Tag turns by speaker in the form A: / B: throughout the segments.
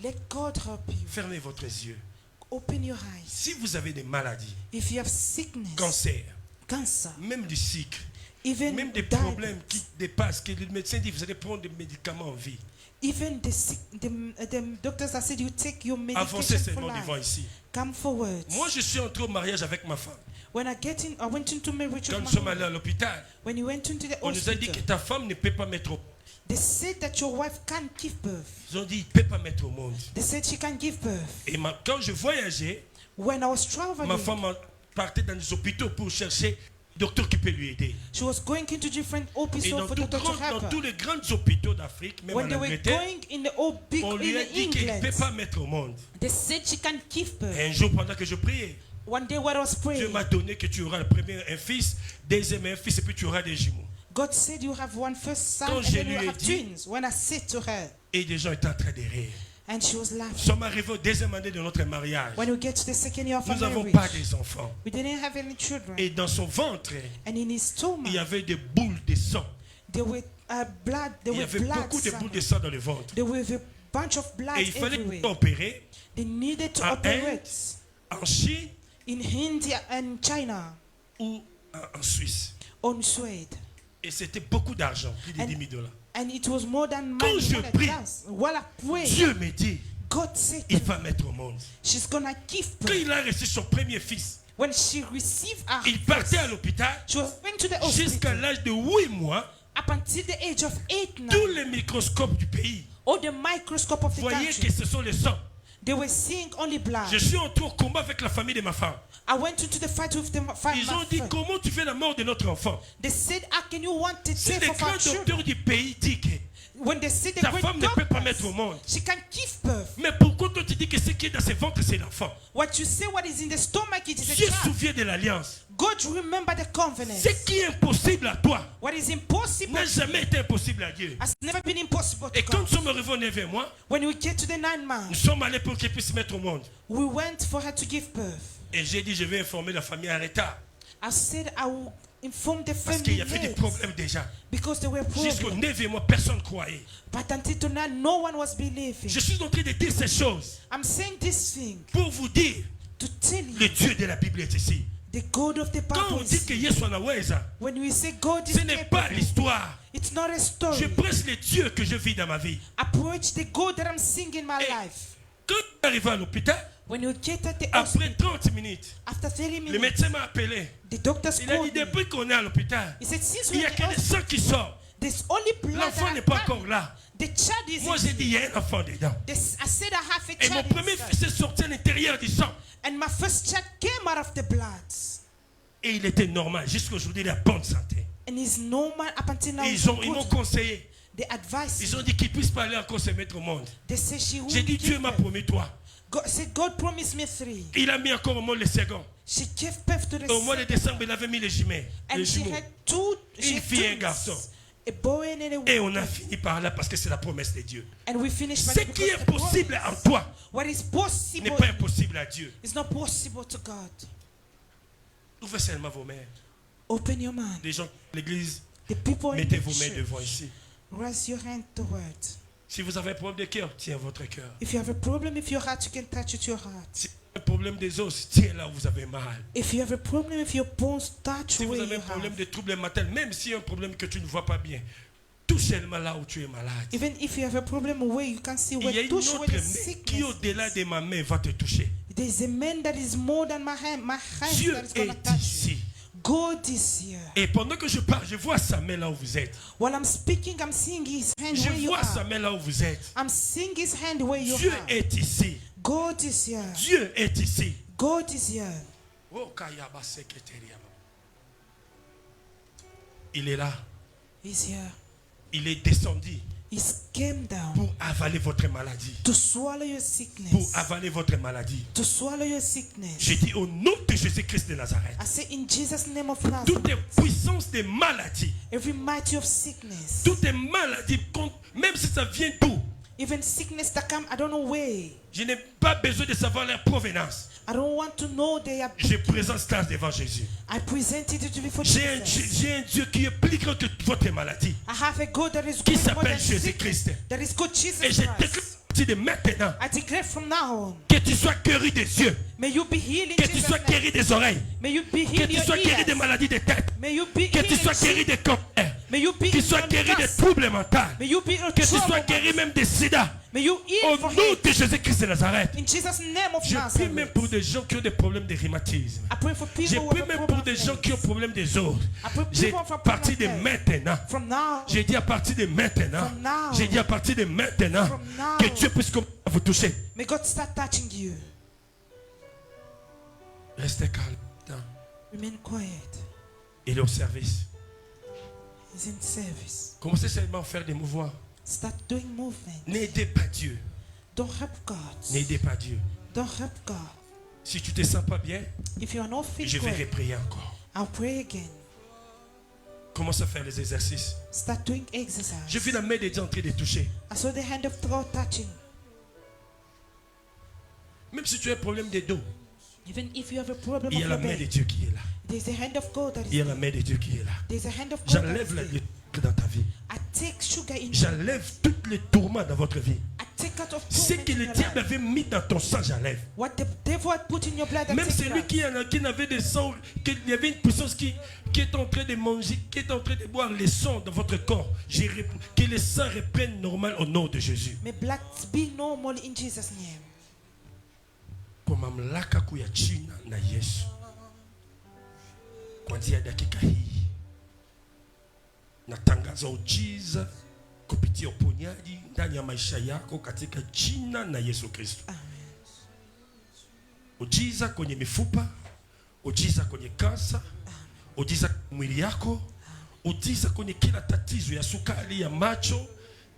A: Let God help you.
B: Fermez votre yeux.
A: Open your eyes.
B: Si vous avez des maladies,
A: If you have sickness,
B: cancer, même du sucre,
A: even
B: même des problèmes qui dépassent, que le médecin dit vous allez prendre des médicaments en vie.
A: Even the doctors that said you take your
B: Avancez
A: medication for
B: seulement devant
A: life.
B: ici.
A: Come forward.
B: Moi, je suis entré au mariage avec ma femme.
A: When I went into marriage
B: Quand
A: with
B: nous
A: my
B: sommes allés à
A: husband.
B: l'hôpital,
A: When you went into the
B: on nous a dit que
A: hospital,
B: ta femme ne peut pas mettre au monde.
A: they said that your wife can't give birth.
B: Ils ont dit il ne peut pas mettre au monde.
A: They said she can't give birth.
B: Et quand je voyageais,
A: When I was traveling,
B: ma femme partait dans des hôpitaux pour chercher un docteur qui peut lui aider.
A: she was going into different
B: Et
A: hospitals for the doctor to help
B: dans
A: her.
B: tous les grands hôpitaux d'Afrique, même
A: When
B: en
A: they were
B: Angleterre,
A: going in the old big
B: on lui a
A: in
B: dit qu'il ne
A: England,
B: peut pas mettre au monde.
A: they said she can't give birth.
B: Et un jour, pendant que je priais,
A: One day when I was
B: Dieu
A: praying,
B: m'a donné que tu auras le premier un fils, deuxième un fils, et puis tu auras des jumeaux.
A: God said you have one first son
B: Quand
A: and
B: je
A: then
B: lui
A: you
B: ai
A: have
B: dit-
A: twins. When I said to her,
B: Et des gens étaient en train de rire.
A: and she was
B: Nous
A: laughing.
B: sommes arrivés au deuxième année de notre mariage.
A: When we get to the second year of
B: Nous
A: our
B: n'avons
A: marriage,
B: pas des enfants.
A: we didn't have any children.
B: Et dans son ventre,
A: And in his stomach,
B: il y avait des boules de sang.
A: there were blood. There
B: Il y
A: were
B: avait
A: blood.
B: beaucoup de boules de
A: samples.
B: sang dans le ventre.
A: There were a bunch of blood
B: Et il fallait
A: everywhere.
B: opérer
A: They needed to
B: en
A: operate
B: en Chine
A: in India and China,
B: ou en Suisse.
A: on Sweden.
B: Et c'était beaucoup d'argent, plus de
A: And-
B: 10 000 $.
A: And it was more than
B: Quand
A: money.
B: je
A: More than
B: prie,
A: that. While I pray,
B: Dieu me dit,
A: God said
B: il va mettre au monde.
A: she's gonna give
B: Quand
A: birth.
B: il a reçu son premier fils,
A: When she received her,
B: il partait à l'hôpital
A: she was going to the
B: jusqu'à
A: hospital.
B: l'âge de 8 mois.
A: Up until the age of 8
B: Tous
A: now,
B: les microscopes du pays
A: all the microscope of the
B: voyaient
A: country,
B: que ce sont les sangs.
A: they were seeing only blood.
B: Je suis entré au combat avec la famille de ma femme.
A: I went into the fight with them.
B: Ils ont dit, comment tu fais la mort de notre enfant?
A: They said, how can you want to
B: Si
A: save
B: le
A: of our
B: grand
A: children?
B: docteur du pays dit que
A: When they said the
B: ta
A: great
B: femme ne peut pas
A: doctors,
B: mettre au monde,
A: she can give birth.
B: mais pourquoi toi tu dis que ce qui est dans ses ventres c'est l'enfant?
A: What you say, what is in the stomach, it is a
B: Dieu se
A: child.
B: souvient de l'alliance.
A: God remember the covenant.
B: Ce qui est impossible à toi
A: What is impossible
B: n'a jamais été impossible à Dieu.
A: has never been impossible to
B: Et quand nous
A: God.
B: sommes arrivés au 9e mois,
A: When we get to the 9
B: nous
A: months,
B: sommes allés pour qu'elle puisse se mettre au monde.
A: we went for her to give birth.
B: Et j'ai dit, je vais informer la famille en retard.
A: I said I will inform the
B: Parce qu'il
A: family
B: y avait des
A: late
B: problèmes déjà.
A: because there were
B: Jusqu'au
A: problems.
B: 9e mois, personne ne croyait.
A: But until tonight, no one was believing.
B: Je suis en train de dire ces choses
A: I'm saying this thing
B: pour vous dire,
A: to tell
B: le
A: you
B: Dieu de la Bible est ici.
A: the God of the
B: Quand on
A: Bible
B: dit
A: is
B: que Yesu anaweza,
A: when we say God is
B: ce n'est pas
A: capable,
B: l'histoire.
A: it's not a
B: Je
A: story.
B: prêche le Dieu que je vis dans ma vie.
A: I preach the God that I'm seeing in my
B: Et
A: life.
B: quand je suis arrivé à l'hôpital,
A: When you get at the
B: après
A: hospital,
B: 30 minutes,
A: after 30
B: le
A: minutes,
B: médecin m'a appelé.
A: the doctors
B: Il a dit,
A: called me.
B: depuis qu'on est à l'hôpital,
A: He said, since
B: il n'y
A: we're
B: a
A: in
B: que
A: the
B: le
A: hospital,
B: sang qui sort.
A: there's only blood
B: L'enfant
A: that
B: n'est
A: I
B: pas
A: have.
B: encore là.
A: The child is
B: Moi,
A: in
B: j'ai dit, il y a un enfant dedans.
A: I said I have a
B: Et mon
A: child
B: premier
A: inside.
B: fils est sorti à l'intérieur du sang.
A: And my first child came out of the blood.
B: Et il était normal. Jusqu'aujourd'hui, il est en bonne santé.
A: And he's normal up until now.
B: Et
A: he's
B: ils m'ont
A: good.
B: conseillé.
A: They advised
B: Ils ont
A: me.
B: dit qu'il puisse pas aller encore se mettre au monde.
A: They said she
B: J'ai
A: won't
B: dit, Dieu
A: give
B: m'a
A: birth.
B: promis toi.
A: God said God promised me 3.
B: Il a mis encore au monde le second.
A: She gave birth to the
B: Au mois de
A: second.
B: décembre, il avait mis les jumeaux.
A: And
B: Les
A: she
B: jumeaux.
A: had two. She
B: Une
A: had
B: fille et un
A: twins.
B: garçon.
A: A boy and a
B: Et
A: woman.
B: on a fini par là parce que c'est la promesse de Dieu.
A: And we finished by
B: Ce
A: because
B: qui est
A: the
B: possible
A: promise.
B: en toi
A: What is
B: n'est
A: possible
B: pas impossible à Dieu.
A: is not possible to God.
B: Ouvrez seulement vos mains.
A: Open your mind.
B: Les gens de l'église,
A: The people in
B: mettez
A: the
B: vos mains
A: church,
B: devant ici.
A: raise your hand toward.
B: Si vous avez un problème de cœur, tiens votre cœur.
A: If you have a problem with your heart, you can touch it your heart.
B: Si vous avez un problème des os, tiens là où vous avez mal.
A: If you have a problem with your bones, touch
B: Si vous
A: where
B: avez
A: you
B: un problème
A: have.
B: de trouble mental, même si y a un problème que tu ne vois pas bien, touche seulement là où tu es malade.
A: Even if you have a problem where you can see
B: Il y a
A: where
B: une
A: touch
B: autre
A: where the
B: main qui
A: sickness
B: au-delà
A: is.
B: de ma main va te toucher.
A: There's a man that is more than my hand
B: Dieu
A: that is gonna
B: est
A: touch you.
B: ici.
A: God is here.
B: Et pendant que je parle, je vois sa main là où vous êtes.
A: While I'm speaking, I'm seeing his hand
B: Je
A: where you
B: vois sa
A: are.
B: main là où vous êtes.
A: I'm seeing his hand where you
B: Dieu
A: are.
B: est ici.
A: God is here.
B: Dieu est ici.
A: God is here.
B: Oh, Kayaba Sekretariat. Il est là.
A: He's here.
B: Il est descendu
A: He came down
B: pour avaler votre maladie.
A: to swallow your
B: Pour
A: sickness.
B: avaler votre maladie.
A: To swallow your sickness.
B: Je dis au nom de Jésus-Christ de Nazareth.
A: I say in Jesus' name of
B: Toutes
A: Nazareth,
B: les puissances des maladies,
A: every mighty of sickness,
B: toutes les maladies, même si ça vient d'où,
A: even sickness that come, I don't know where.
B: je n'ai pas besoin de savoir leur provenance.
A: I don't want to know they are.
B: Je présente cela devant Jésus.
A: I presented it before
B: J'ai
A: Jesus.
B: un Dieu qui est plus grand que votre maladie,
A: I have a God that is
B: qui
A: great more
B: s'appelle
A: than sickness.
B: Jésus-Christ.
A: That is called
B: Et
A: Jesus
B: je
A: Christ.
B: déclare de maintenant,
A: I declare from now on,
B: que tu sois guéri des yeux,
A: may you be healed in
B: que tu
A: Jesus'
B: sois
A: name.
B: guéri des oreilles,
A: May you be
B: que
A: healed
B: tu
A: in
B: sois
A: your
B: guéri des
A: ears.
B: maladies de tête,
A: May you be
B: que tu
A: healed
B: sois
A: in
B: guéri des cancers,
A: May you be
B: que tu
A: healed
B: sois
A: from
B: guéri des
A: cancer.
B: troubles mentaux,
A: May you be
B: que tu sois
A: trauma.
B: guéri même des sida.
A: May you
B: Au
A: heal for
B: nom
A: him.
B: de Jésus-Christ de Nazareth.
A: In Jesus' name of
B: Je prie même
A: Nazareth.
B: pour des gens qui ont des problèmes de rhumatisme.
A: I pray for people
B: Je
A: who
B: prie
A: have a
B: même
A: problem
B: pour des
A: of
B: gens qui ont
A: faith.
B: problème des os.
A: I pray
B: J'ai
A: people from
B: à partir de
A: problem of faith.
B: maintenant.
A: From now,
B: J'ai dit à partir de maintenant.
A: From now.
B: J'ai dit à partir de maintenant.
A: From now.
B: Que Dieu puisse commencer à vous toucher.
A: may God start touching you.
B: Restez calme.
A: Remain quiet.
B: Il est au service.
A: He's in service.
B: Commencez seulement à faire des mouvements.
A: Start doing movement.
B: N'aidez pas Dieu.
A: Don't help God.
B: N'aidez pas Dieu.
A: Don't help God.
B: Si tu te sens pas bien,
A: If you are not
B: je
A: feeling
B: vais
A: good,
B: reprier encore.
A: I'll pray again.
B: Commence à faire les exercices.
A: Start doing exercise.
B: Je vis la main de Dieu en train de toucher.
A: I saw the hand of God touching.
B: Même si tu as un problème de dos,
A: Even if you have a problem
B: il y
A: of
B: a la
A: your
B: main de
A: back,
B: Dieu qui est là.
A: there's the hand of God that
B: Il y
A: is
B: a la
A: there.
B: main de Dieu qui est là.
A: There's a hand of God that
B: J'enlève
A: is
B: le
A: there.
B: sucre dans ta vie.
A: I take sugar in you.
B: J'enlève tous les tourments dans votre vie.
A: I take out of
B: Ce
A: torment
B: que
A: in
B: le
A: your
B: diable
A: life.
B: avait mis dans ton sang, j'enlève.
A: What the devil had put in your blood, I
B: Même
A: take it
B: celui
A: out.
B: qui n'avait des sangs, qu'il y avait une puissance qui est en train de manger, qui est en train de boire les sangs dans votre corps. Que les sangs reprennent normal au nom de Jésus.
A: May blood be normal in Jesus' name.
B: Kwa mamlaka kuu ya China na Yesu, kuanzia dakika hii natangaza ujiza kupitia uponyaji ndani ya maisha yako katika jina na Yesu Kristo.
A: Amen.
B: Ujiza kwenye mifupa, ujiza kwenye kansa, ujiza mwili yako, ujiza kwenye kila tatizo ya sukari, ya macho,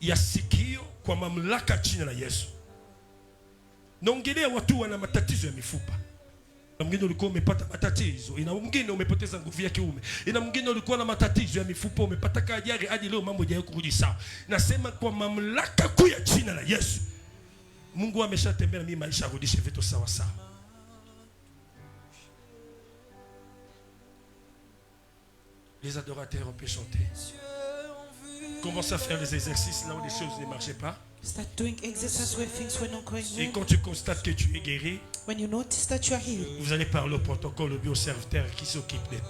B: ya sikio, kwa mamlaka jina la Yesu. Naongelea watu wana matatizo ya mifupa. Na mwingine ulikuwa umepata matatizo, ina mwingine umepoteza nguvu ya kiume, ina mwingine ulikuwa na matatizo ya mifupa, umepata ajali hadi leo mambo hayajawahi kurudi sawa. Nasema kwa mamlaka kuu ya jina la Yesu, Mungu ameshatembea na mimi maisha, arudishe vitu sawa sawa. Les adorateurs, on peut chanter. Commence à faire les exercices là où les choses ne marchaient pas.
A: Start doing exercise where things were not going
B: Et
A: well.
B: quand tu constates que tu es guéri,
A: When you notice that you are healed,
B: vous allez parler au protocole, au bioserviteur qui s'occupe d'eux.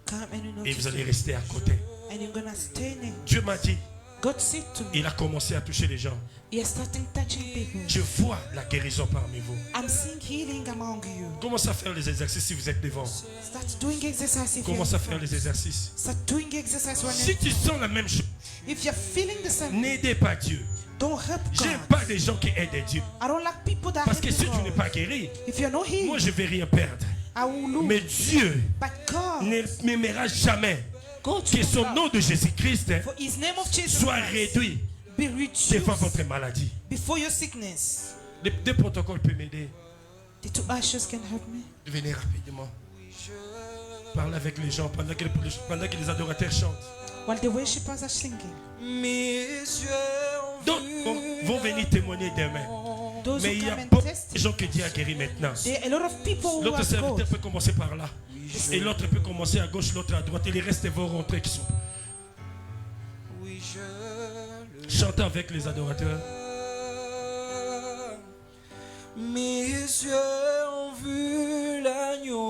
A: come and you
B: Et
A: notice
B: vous allez
A: it.
B: rester à côté.
A: And you're gonna stay there.
B: Dieu m'a dit,
A: God said to me,
B: il a commencé à toucher les gens.
A: He is starting touching people.
B: Je vois la guérison parmi vous.
A: I'm seeing healing among you.
B: Commence à faire les exercices si vous êtes devant.
A: Start doing exercise if
B: Commence à
A: you're
B: faire les exercices.
A: Start doing exercise when
B: Si tu sens la même chose,
A: if you're feeling the same,
B: n'aidez pas Dieu.
A: don't help
B: J'aime
A: God.
B: pas des gens qui aident Dieu.
A: I don't like people that
B: Parce
A: help
B: que si tu n'es
A: God.
B: pas guéri,
A: If you're not healed,
B: moi je vais rien perdre.
A: I will lose.
B: Mais Dieu
A: But God,
B: ne m'aimera jamais
A: go
B: que
A: to
B: son
A: God.
B: nom de Jésus-Christ
A: For His name of Jesus
B: soit
A: Christ
B: réduit
A: be reduced
B: devant votre maladie.
A: before your sickness.
B: Les deux protocoles peuvent m'aider.
A: The two ushers can help me.
B: Venez rapidement. Parle avec les gens pendant que les adorateurs chantent.
A: While the worshippers are singing,
B: Donc, vont venir témoigner demain.
A: those
B: Mais
A: who
B: il y a
A: come and
B: beaucoup de
A: test,
B: gens que Dieu a guéris maintenant.
A: there are a lot of people who
B: L'autre
A: have
B: serviteur
A: God.
B: peut commencer par là. Et l'autre peut commencer à gauche, l'autre à droite. Et les restes vont rentrer qui sont. Chantez avec les adorateurs.
C: Mes yeux ont vu l'agneau,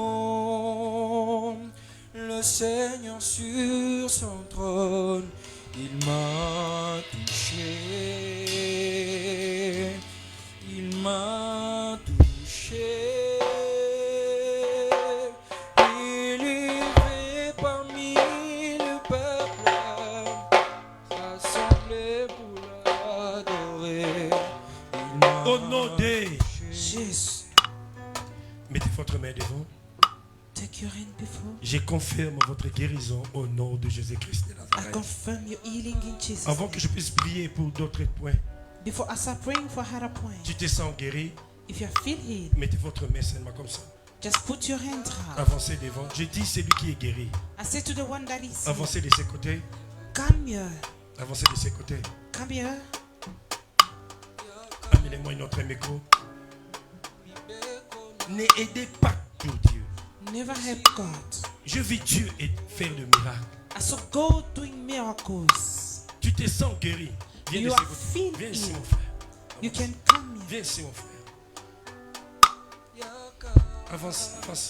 C: le Seigneur sur son trône, il m'a touché, il m'a touché, délivré parmi le peuple, rassemblé pour l'adorer, il m'a
B: Au nom de.
A: Jesus,
B: Mettez votre main devant.
A: take your hand before.
B: Je confirme votre guérison au nom de Jésus-Christ de
A: I
B: Nazareth.
A: confirm your healing in Jesus'
B: Avant
A: name.
B: que je puisse prier pour d'autres points,
A: Before I start praying for other point,
B: tu te sens guéri,
A: if you feel healed,
B: mettez votre main seulement comme ça.
A: just put your hand out.
B: Avancez devant. Je dis celui qui est guéri.
A: I say to the one that is healed,
B: Avancez de ses côtés.
A: come here,
B: Avancez de ses côtés.
A: come here.
B: Amenez-moi une autre micro. Ne aidez pas tout Dieu.
A: Never help God.
B: Je vis Dieu et faire le miracle.
A: I saw God doing miracles.
B: Tu te sens guéri. Viens de
A: You
B: ses
A: are
B: côtés.
A: feel
B: Viens ici
A: healed.
B: mon frère.
A: You can come here.
B: Viens ici, mon frère. Avance, avance.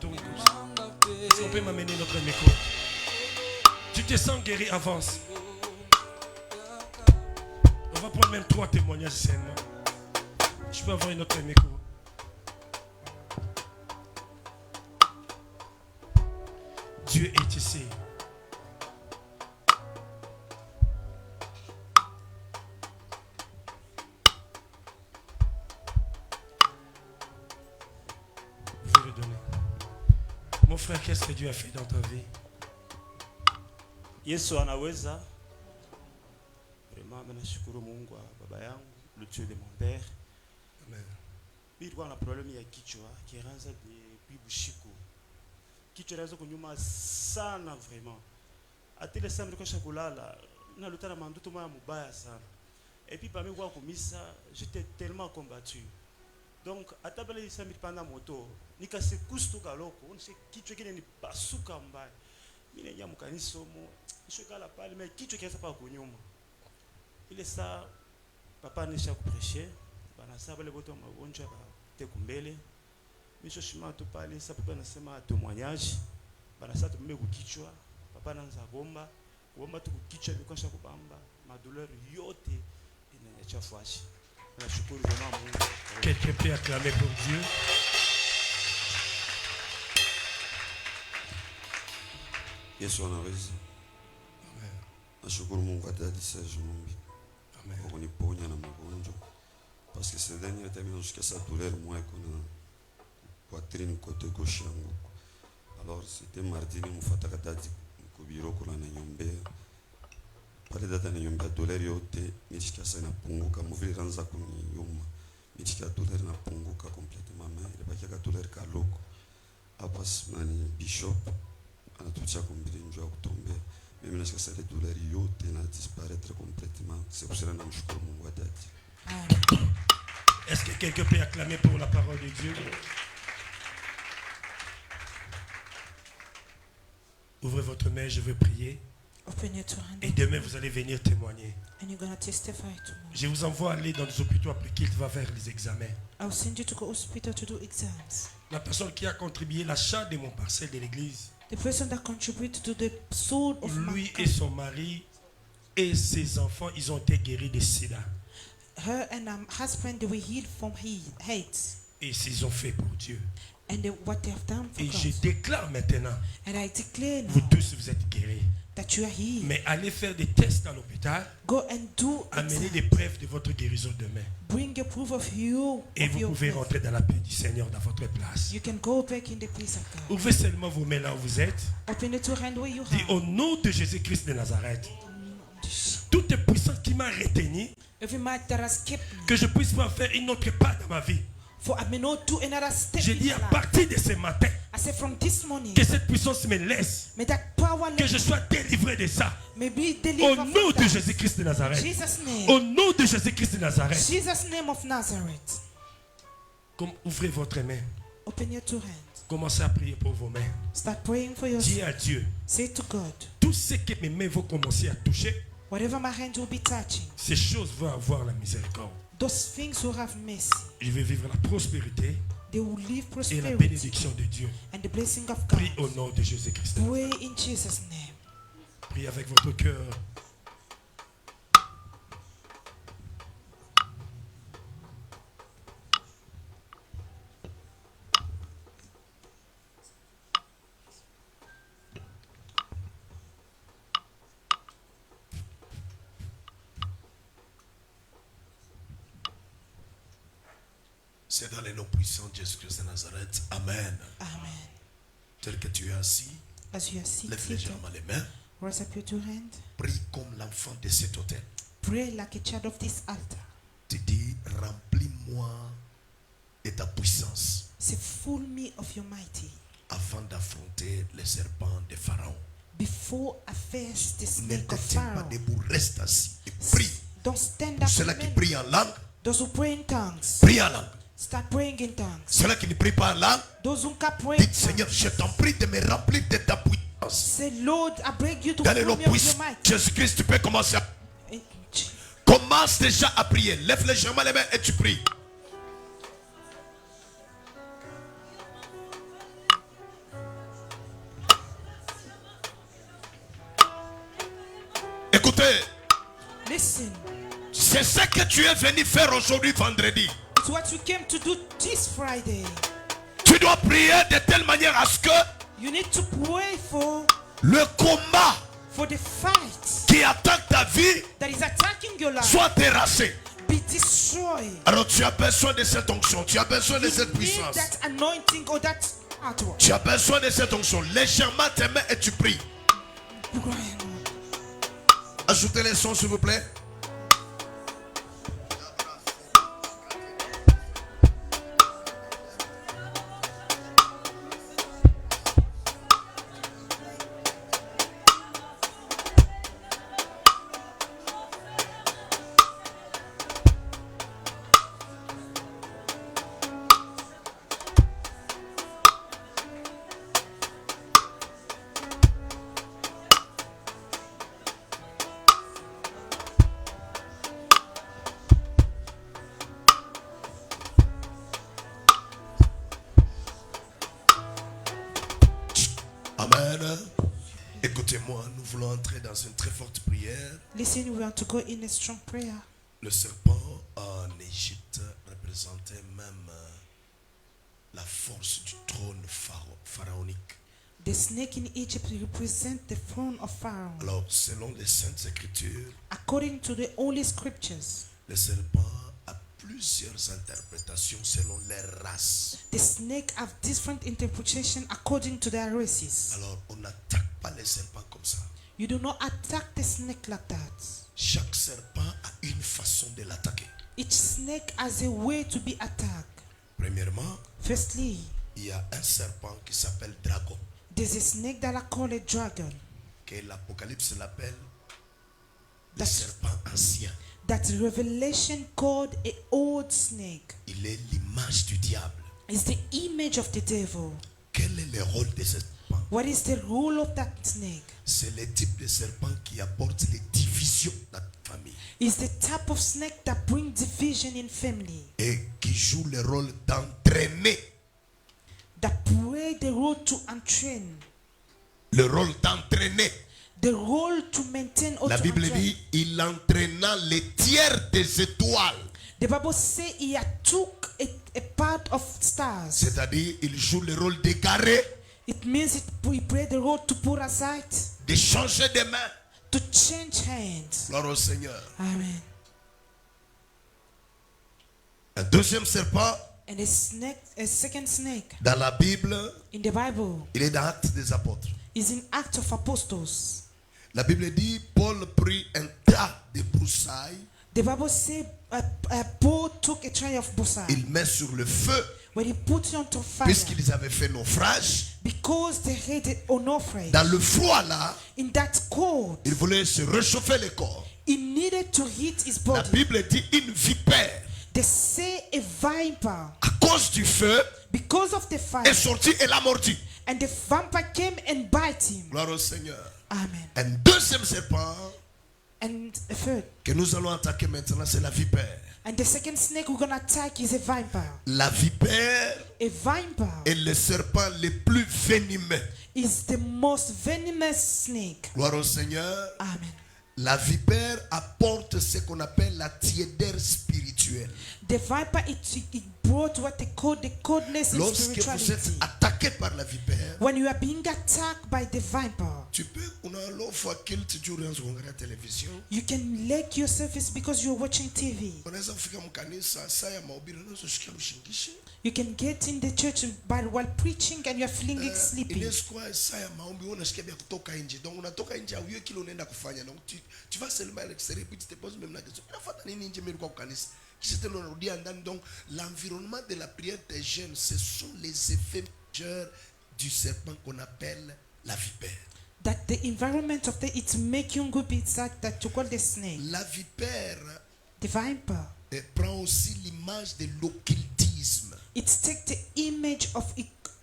B: Tourne comme ça. Est-ce qu'on peut m'amener notre micro? Tu te sens guéri, avance. On va prendre même 3 témoignages seulement. Je peux avoir une autre micro. Dieu est ici. Vous pouvez le donner. Mon frère, qu'est-ce que Dieu a fait dans ta vie?
D: Yesu anaweza. Vraiment, nashukuru Mungu wa baba yangu, le Dieu de mon père.
B: Amen.
D: Nilikuwa na problème ya kichwa, kianza depuis bushiko. Kichwa inaanza kunyuma sana vraiment. Atile saa nilikuwa shakulala, na lutana manduto moya mubaya sana. Et puis parmi kwa kumisa, j'étais tellement combattu. Donc atabele isa milipanda moto, nikasekusu tu kaloko, onse kichwa kile ni pasuka mbaya. Mimi nenya mukaniso mo, nishokala pale mais kichwa kianza pa kunyuma. Ile saa papa nisha kuprêcher, bana saa bale boto magonjwa ba te kumbele. Misho shima tu pale saa papa anasema témoignage, bana saa tumbe kukichwa, papa anaanza gomba tu kukichwa bikosha kubamba, madouleur yote inacha fwashi. Nashukuru vraiment Mungu.
B: Quelqu'un peut acclamer pour Dieu.
E: Yesu anaweza.
B: Amen.
E: Nashukuru Mungu atadisa jumbi.
B: Amen.
E: Kwa kuniponya na magonjwa. Parce que ces derniers temps jusqu'à sa douleur moi qu'on poitrine côté gauche yangu. Alors c'était mardi ni mfata katati ku biro kula na nyombe. Pale data na nyombe douleur yote nishika sana punguka mvile ranza kuniyuma. Nishika douleur na punguka complètement mais il baki ka douleur kaloko. Hapa simani bishop anatucha kumbili njoo kutombe. Mimi nashika sana douleur yote na disparaître complètement. C'est pour cela que je suis Mungu atati.
A: Amen.
B: Est-ce que quelqu'un peut acclamer pour la parole de Dieu? Ouvrez votre main, je veux prier.
A: Open your two hands.
B: Et demain, vous allez venir témoigner.
A: And you're going to testify tomorrow.
B: Je vous envoie aller dans les hôpitaux après qu'il va faire les examens.
A: I'll send you to go hospital to do exams.
B: La personne qui a contribué l'achat de mon parcelle de l'église,
A: The person that contributed to the soul of
B: lui et
A: mankind,
B: son mari et ses enfants, ils ont été guéris de sida.
A: her and husband, they were healed from hate.
B: Et ils ont fait pour Dieu.
A: And what they have done for
B: Et je
A: God.
B: déclare maintenant,
A: And I declare
B: vous
A: now
B: tous, vous êtes guéris.
A: that you are healed.
B: Mais allez faire des tests à l'hôpital.
A: Go and do
B: Amenez
A: exams.
B: des preuves de votre guérison demain.
A: Bring a proof of you.
B: Et
A: of
B: vous
A: your
B: pouvez
A: faith.
B: rentrer dans la paix du Seigneur dans votre place.
A: You can go back in the place of God.
B: Ouvrez seulement vos mains là où vous êtes.
A: Open the two hands where you
B: Dis
A: have.
B: au nom de Jésus-Christ de Nazareth, toute puissance qui m'a retenu,
A: Every man that has kept me.
B: que je puisse pas faire une autre pas dans ma vie.
A: For I may not do another step
B: Je
A: in
B: dis
A: my
B: à
A: life.
B: partir de ce matin,
A: I say from this morning,
B: que cette puissance me laisse,
A: may that power
B: que
A: let
B: je sois délivré de ça.
A: may be
B: Au
A: delivered
B: nom
A: from
B: de
A: that.
B: Jésus-Christ de Nazareth.
A: Jesus'
B: Au
A: name.
B: nom de Jésus-Christ de Nazareth.
A: Jesus' name of Nazareth.
B: Comme ouvrez votre main.
A: Open your two hands.
B: Commencez à prier pour vos mains.
A: Start praying for yourself.
B: Dis à Dieu,
A: Say to God,
B: tout ce que mes mains vont commencer à toucher,
A: whatever my hands will be touching,
B: ces choses vont avoir la miséricorde.
A: those things will have mercy.
B: Je vais vivre la prospérité
A: They will live
B: et la
A: prosperity
B: bénédiction de Dieu.
A: and the blessing of God.
B: Prie au nom de Jésus-Christ.
A: Pray in Jesus' name.
B: Prie avec votre cœur.
F: C'est dans les noms puissants de Jésus-Christ de Nazareth. Amen.
A: Amen.
F: Tel que tu es assis,
A: As you are
F: lève
A: seated,
F: légèrement les mains.
A: raise up your two hands.
F: Prie comme l'enfant de cet hôtel.
A: Pray like a child of this altar.
F: Tu dis, remplis-moi de ta puissance
A: Say, fill me of your mighty.
F: avant d'affronter les serpents de Pharaon.
A: Before I face the
F: Ne
A: snake
F: te
A: of
F: tiens pas
A: Pharaoh.
F: debout, reste assis et prie.
A: Don't stand
F: Pour
A: up.
F: ceux-là qui
A: Amen.
F: prient en langue,
A: Those who pray in tongues,
F: prie en langue.
A: start praying in tongues.
F: Ceux-là qui ne prient pas en langue,
A: Those who can't pray in
F: dites, Seigneur,
A: tongues,
F: je t'en prie de me remplir de ta puissance.
A: say, Lord, I beg you to
F: Dans les
A: fill
F: noms
A: me of your
F: puissants,
A: might.
F: Jésus-Christ, tu peux commencer à...
A: In-
F: Commence commence déjà à prier. Lève légèrement les mains et tu pries. Écoutez,
A: Listen.
F: c'est ce que tu es venu faire aujourd'hui vendredi.
A: It's what you came to do this Friday.
F: Tu dois prier de telle manière à ce que
A: You need to pray for
F: le combat
A: the fight
F: qui attaque ta vie
A: that is attacking your life
F: soit terrassé.
A: be destroyed.
F: Alors tu as besoin de cette onction, tu as besoin de
A: You
F: cette
A: need
F: puissance.
A: that anointing or that artwork.
F: Tu as besoin de cette onction. Légèrement tes mains et tu pries. Ajoutez les sons s'il vous plaît. Amen. Écoutez-moi, nous voulons entrer dans une très forte prière.
A: Listen, we want to go in a strong prayer.
F: Le serpent en Égypte représentait même la force du trône pharaonique.
A: The snake in Egypt represents the throne of Pharaoh.
F: Alors, selon les Saintes Écritures,
A: According to the Holy Scriptures,
F: le serpent a plusieurs interprétations selon les races.
A: the snake have different interpretation according to their races.
F: Alors, on n'attaque pas les serpents comme ça.
A: You do not attack the snake like that.
F: Chaque serpent a une façon de l'attaquer.
A: Each snake has a way to be attacked.
F: Premièrement,
A: Firstly,
F: il y a un serpent qui s'appelle dragon,
A: there's a snake that I call a dragon.
F: que l'Apocalypse l'appelle le
A: That's-
F: serpent ancien.
A: That Revelation called a old snake.
F: Il est l'image du diable.
A: It's the image of the devil.
F: Quel est le rôle de ce serpent?
A: What is the role of that snake?
F: C'est le type de serpent qui apporte les divisions dans la famille
A: It's the type of snake that brings division in family.
F: et qui joue le rôle d'entraîner.
A: That play the role to entrain.
F: Le rôle d'entraîner.
A: The role to maintain or
F: La
A: to
F: Bible
A: entrain.
F: dit, il entraîna les tiers des étoiles.
A: The Bible says he had took a part of stars.
F: C'est-à-dire, il joue le rôle d'égarer,
A: It means he played the role to put aside,
F: de changer de main.
A: to change hands.
F: Gloire au Seigneur.
A: Amen.
F: Un deuxième serpent,
A: And a second snake
F: dans la Bible,
A: in the Bible
F: il est dans Actes des Apôtres.
A: is in Acts of Apostles.
F: La Bible dit, Paul prit un tas de broussailles,
A: The Bible says Paul took a tray of busa.
F: il met sur le feu,
A: When he put it onto fire,
F: puisqu'ils avaient fait naufrage.
A: because they hated Onofre.
F: Dans le froid là,
A: In that cold,
F: il voulait se réchauffer le corps.
A: he needed to heat his
F: La
A: body.
F: Bible dit une vipère,
A: They say a viper,
F: à cause du feu,
A: because of the fire,
F: est sortie et l'a mordu.
A: and the vampire came and bite him.
F: Gloire au Seigneur.
A: Amen.
F: Un deuxième serpent
A: And a third,
F: que nous allons attaquer maintenant, c'est la vipère.
A: and the second snake we're gonna attack is a viper.
F: La vipère
A: A viper
F: est le serpent le plus venimeux.
A: is the most venomous snake.
F: Gloire au Seigneur.
A: Amen.
F: La vipère apporte ce qu'on appelle la tiédeur spirituelle.
A: The viper, it brought what they call the coldness in
F: Lorsque vous êtes
A: spirituality.
F: attaqué par la vipère,
A: When you are being attacked by the viper,
F: tu peux, on a l'offre qu'il te dure en seconde la télévision.
A: you can leg yourself is because you're watching TV.
F: Unaweza kufika mkanisa saa ya mahubiri unaweza sikia mshingishi.
A: You can get in the church but while preaching and you're feeling sleepy.
F: Inaweza kuwa saa ya maombi unasikia vya kutoka nje. Donc unatoka nje au kile unaenda kufanya. Donc tu vas seulement à l'extérieur puis tu te poses même la question. Unafuata nini nje mimi kwa kanisa? Kisha tena unarudia ndani. Donc l'environnement de la prière des jeunes, ce sont les effets majeurs du serpent qu'on appelle la vipère.
A: That the environment of it's making good it's that you call the snake.
F: La vipère
A: The viper.
F: prend aussi l'image de l'occultisme.
A: It takes the image of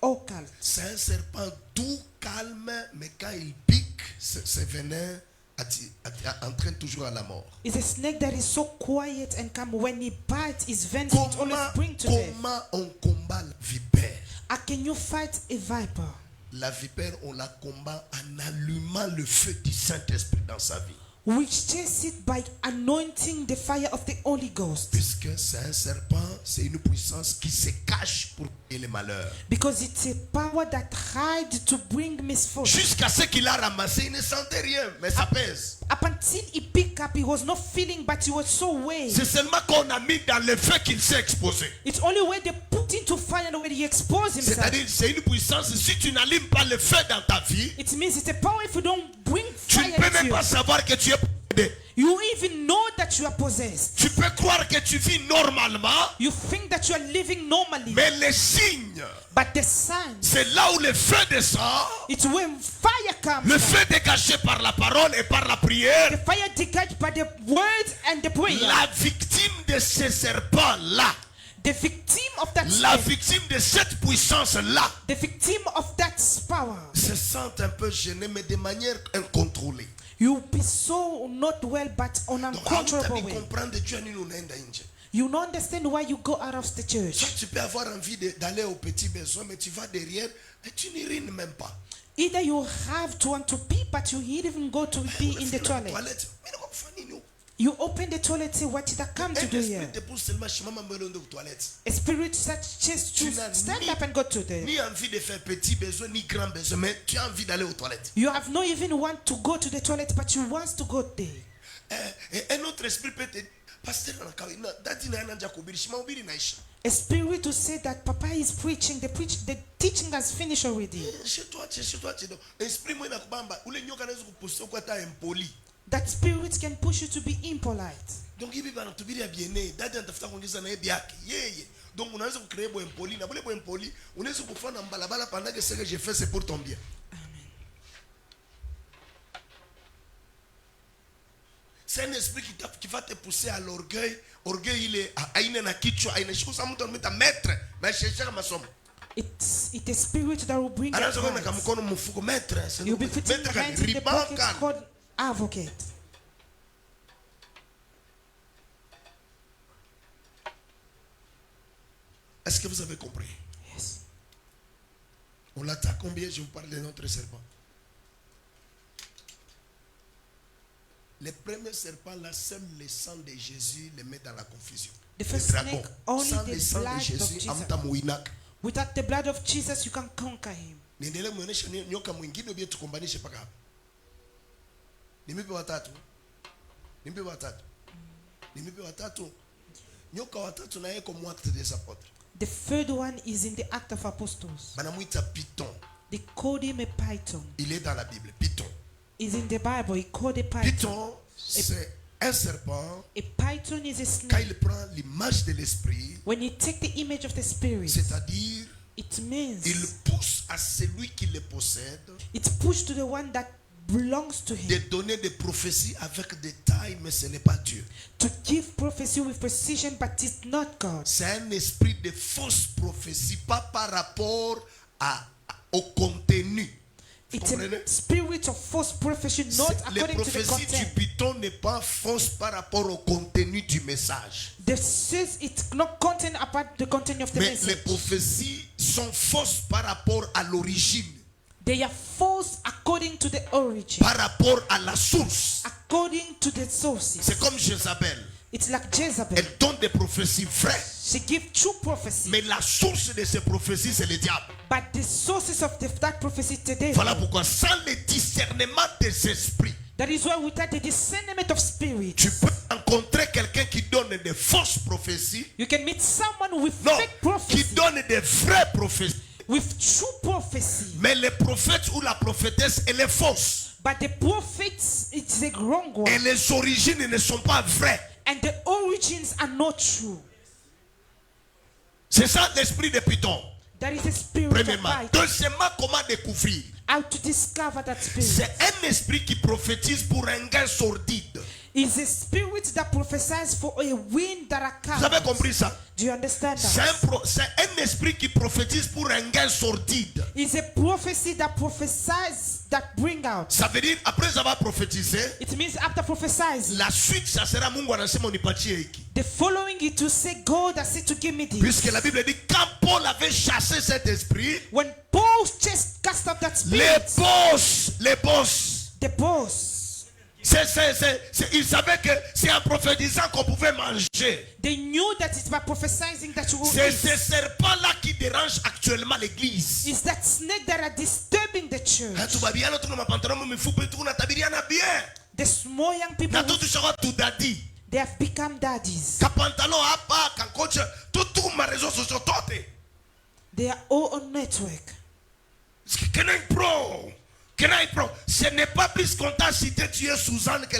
A: occult.
F: C'est un serpent doux, calme, mais quand il pique, ses venins entraîne toujours à la mort.
A: It's a snake that is so quiet and calm. When he bites his venom, it always brings to death.
F: Comment on combat la vipère?
A: How can you fight a viper?
F: La vipère, on la combat en allumant le feu du Saint-Esprit dans sa vie.
A: We chase it by anointing the fire of the Holy Ghost.
F: Puisque c'est un serpent, c'est une puissance qui se cache pour créer le malheur.
A: Because it's a power that hides to bring misfortune.
F: Jusqu'à ce qu'il a ramassé, il ne sentait rien, mais ça pèse.
A: Up until he picked up, he was not feeling, but he was so weak.
F: C'est seulement qu'on a mis dans le feu qu'il s'est exposé.
A: It's only when they put into fire and when he exposed himself.
F: C'est-à-dire, c'est une puissance, si tu n'allumes pas le feu dans ta vie,
A: It means it's a power if you don't bring
F: tu ne
A: fire
F: peux
A: into
F: même
A: you.
F: pas savoir que tu es possédé.
A: You even know that you are possessed.
F: Tu peux croire que tu vis normalement,
A: You think that you are living normally.
F: mais les signes,
A: But the sign,
F: c'est là où le feu descend,
A: it's when fire comes.
F: le
A: from.
F: feu dégagé par la parole et par la prière.
A: The fire degaged by the words and the prayer.
F: La victime de ce serpent-là,
A: The victim of that
F: la
A: snake,
F: victime de cette puissance-là,
A: the victim of that power,
F: se sent un peu gêné, mais de manière incontrôlée.
A: you'll be so not well, but on an
F: Donc,
A: uncontrollable way.
F: comprendre Dieu ni nous n'aenda nje.
A: You don't understand why you go out of the
F: Soit
A: church.
F: tu peux avoir envie d'aller aux petits besoins, mais tu vas derrière et tu n'urines même pas.
A: Either you have to want to pee, but you even go to pee in the toilet.
F: Mais non, fani, nous.
A: You open the toilet, say, what did I come to
F: Un
A: do here?
F: esprit te pousse seulement chez maman mbele onde aux toilettes.
A: A spirit that just to
F: Tu n'as
A: stand
F: ni-
A: up and go to the.
F: Ni envie de faire petit besoin, ni grand besoin, mais tu as envie d'aller aux toilettes.
A: You have not even want to go to the toilet, but you want to go there.
F: Et un autre esprit peut te dire, pasteur, dadi na nanja kubiri, shima ubiri naisha.
A: A spirit to say that Papa is preaching, the teaching has finished already.
F: Chez toi, donc, esprit moi nakubamba, ule nyoka naweza kupousser kwa ta impoli.
A: That spirit can push you to be impolite.
F: Donc hivi bana tubiri ya biene, dadi anatafuta kuongeza na yebi yake. Yeye. Donc unaweza kucreer bo impoli, na bole bo impoli, unaweza kufanya mbalabala pendant que ce que je fais c'est pour ton bien. C'est un esprit qui va te pousser à l'orgueil. Orgueil, il est aina na kichwa, aina shikusa mtu anamita maître, mais chercher masomo.
A: It's a spirit that will bring you
F: Anaanza kwenda
A: pride.
F: kamkono mfuko maître, c'est
A: You'll be putting your hands in the pocket
F: ribanka.
A: called advocate.
F: Est-ce que vous avez compris?
A: Yes.
F: On l'attaque combien? Je vous parle de notre serpent. Le premier serpent, là, seul le sang de Jésus le met dans la confusion.
A: The first
F: Le dragon,
A: snake, only
F: sans
A: the
F: le sang de
A: blood of
F: Jésus,
A: Jesus.
F: amta muinak.
A: Without the blood of Jesus, you can conquer him.
F: Niendelee muoneshe nyoka mwingine bia tukombanishe paka hapa. Nimipe watatu. Nyoka watatu na yeko mu acte des apôtres.
A: The third one is in the Act of Apostles.
F: Banamuita Python.
A: They called him a python.
F: Il est dans la Bible. Python.
A: Is in the Bible. He called a python.
F: Python, c'est un serpent.
A: A python is a
F: Quand
A: snake.
F: il prend l'image de l'esprit,
A: When you take the image of the spirit,
F: c'est-à-dire
A: it means
F: il pousse à celui qui le possède
A: it's pushed to the one that belongs to
F: de
A: him
F: donner des prophéties avec détail, mais ce n'est pas Dieu.
A: to give prophecy with precision, but it's not God.
F: C'est un esprit de fausse prophétie, pas par rapport au contenu. Vous
A: It's
F: comprenez?
A: a spirit of false prophecy, not
F: Les
A: according to the
F: prophéties du
A: content.
F: Python n'est pas fausse par rapport au contenu du message.
A: The says it's not content about the content of the
F: Mais les
A: message.
F: prophéties sont fausses par rapport à l'origine,
A: They are false according to the origin,
F: par rapport à la source.
A: according to the sources.
F: C'est comme Jézabel.
A: It's like Jezebel.
F: Elle donne des prophéties vraies,
A: She gives true prophecy,
F: mais la source de ces prophéties, c'est le diable.
A: but the sources of that prophecy today.
F: Voilà pourquoi, sans le discernement des esprits,
A: That is why without the discernment of spirit,
F: tu peux rencontrer quelqu'un qui donne des fausses prophéties,
A: you can meet someone with
F: non,
A: fake
F: qui
A: prophecy,
F: donne des vraies prophéties.
A: with true prophecy.
F: Mais le prophète ou la prophétesse, elle est fausse.
A: But the prophets, it's a wrong one.
F: Et les origines ne sont pas vraies.
A: And the origins are not true.
F: C'est ça l'esprit de Python.
A: That is the spirit of
F: Premièrement.
A: light.
F: Deuxièmement, comment découvrir?
A: How to discover that spirit.
F: C'est un esprit qui prophétise pour un gain sordide.
A: Is a spirit that prophesies for a wind that
F: Vous avez
A: comes.
F: compris ça?
A: Do you understand
F: C'est
A: that?
F: c'est un esprit qui prophétise pour un gain sordide.
A: It's a prophecy that prophesies that bring out.
F: Ça veut dire, après avoir prophétisé,
A: It means after prophesying,
F: la suite, ça sera Mungu anasema unipatie hiki.
A: the following it to say, God has said to give me this.
F: Puisque la Bible dit, quand Paul avait chassé cet esprit,
A: When Paul just cast out that
F: les
A: spirit,
F: boss,
A: the boss,
F: ils savaient que c'est en prophétisant qu'on pouvait manger.
A: they knew that it's by prophesying that you will
F: C'est
A: eat.
F: ces serpents-là qui dérangent actuellement l'église.
A: It's that snake that are disturbing the church.
F: Hatubabiana tuna mapantalon mifupi tunatabiriana bien.
A: The small young people,
F: Na tutushaka tudadi.
A: they have become daddies.
F: Kapantalon hapa, kankoche, tutu ma réseaux sociaux tote.
A: They are all on network.
F: Kenai Pro. Ce n'est pas plus qu'on t'a cité tu es Suzanne que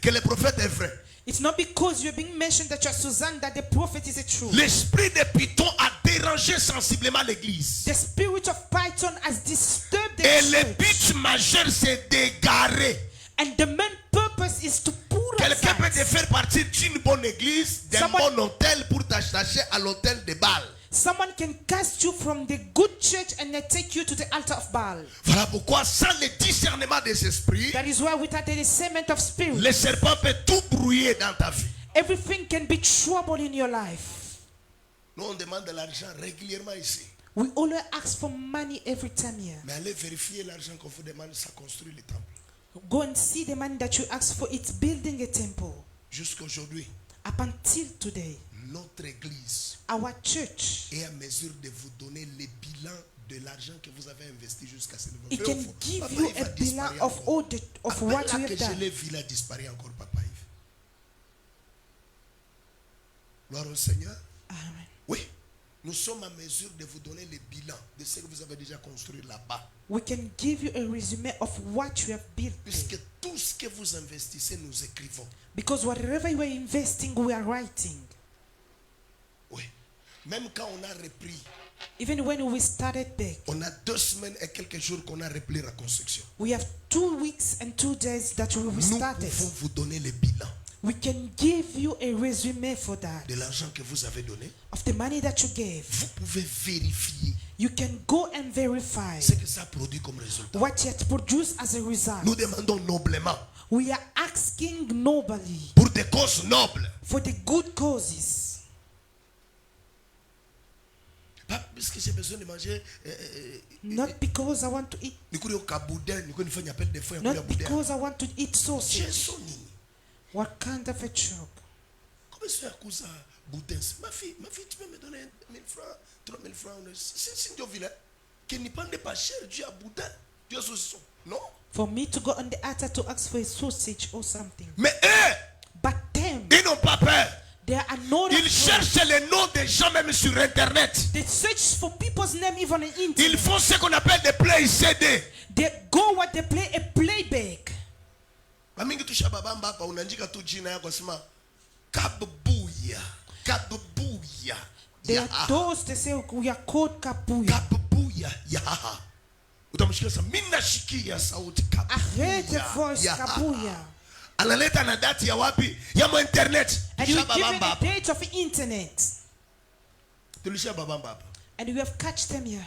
F: le prophète est vrai.
A: It's not because you're being mentioned that you're Suzanne that the prophet is a true.
F: L'esprit de Python a dérangé sensiblement l'église.
A: The spirit of Python has disturbed the
F: Et le
A: church.
F: but majeur c'est d'égarer.
A: And the main purpose is to pull
F: Quelqu'un peut te
A: aside.
F: faire partir d'une bonne église, d'un
A: Someone-
F: bon hôtel pour t'attacher à l'hôtel de Baal.
A: Someone can cast you from the good church and they take you to the altar of Baal.
F: Voilà pourquoi sans le discernement des esprits,
A: That is why without the discernment of spirit,
F: le serpent peut tout brouiller dans ta vie.
A: everything can be trouble in your life.
F: Nous on demande de l'argent régulièrement ici.
A: We always ask for money every time here.
F: Mais allez vérifier l'argent qu'on vous demande, ça construit le temple.
A: Go and see the money that you ask for. It's building a temple.
F: Jusqu'aujourd'hui,
A: Up until today,
F: notre église
A: our church,
F: est à mesure de vous donner les bilans de l'argent que vous avez investi jusqu'à ce niveau.
A: it
F: Vrai ou
A: can
F: faux?
A: give
F: Papa
A: you
F: Yves
A: a
F: a
A: bill
F: disparu
A: of
F: encore.
A: all of
F: Après
A: what
F: là
A: you
F: que
A: have
F: je
A: done.
F: l'ai vu, il a disparu encore, Papa Yves. Gloire au Seigneur.
A: Amen.
F: Oui, nous sommes à mesure de vous donner les bilans de ce que vous avez déjà construit là-bas.
A: We can give you a resume of what you have built there.
F: Puisque tout ce que vous investissez, nous écrivons.
A: Because whatever you are investing, we are writing.
F: Oui. Même quand on a repris,
A: Even when we started back,
F: on a 2 semaines et quelques jours qu'on a repris la construction.
A: we have 2 weeks and 2 days that we
F: Nous
A: restarted.
F: pouvons vous donner les bilans
A: We can give you a resume for that.
F: de l'argent que vous avez donné.
A: Of the money that you gave.
F: Vous pouvez vérifier
A: You can go and verify
F: ce que ça produit comme résultat.
A: what you have produced as a result.
F: Nous demandons noblement
A: We are asking nobody
F: pour des causes nobles.
A: for the good causes.
F: Pas parce que j'ai besoin de manger.
A: Not because I want to eat.
F: Nikuri kaboudin, nikuri nifanya appel de feu,
A: Not because I want to eat
F: J'ai
A: sausage.
F: sonné.
A: What kind of a job?
F: Comment se faire cousin boudin? Ma fille, tu peux me donner 1000 francs, 3000 francs. C'est une vilain. Qui n'y prend pas cher, Dieu a boudin, Dieu a saucisson. Non?
A: For me to go on the altar to ask for a sausage or something.
F: Mais eux,
A: But them,
F: ils n'ont pas peur.
A: they are not
F: Ils
A: afraid.
F: cherchent les noms des gens même sur Internet.
A: They search for people's name even on
F: Ils
A: internet.
F: font ce qu'on appelle des play CD.
A: They go what they play a playback.
F: Mamingi tusha babamba hapa unaandika tu jina yako sema Kabubuya. Kabubuya.
A: There are those that say we are called Kapuya.
F: Kabubuya. Ya. Utamshikia sasa mimi nashikia sauti
A: I heard the voice
F: Ya.
A: Kapuya.
F: Analeta na dati ya wapi? Ya mo internet.
A: And you
F: Tusha
A: give
F: babamba
A: the
F: hapa.
A: date of internet.
F: Tulisha babamba hapa.
A: And we have catch them here.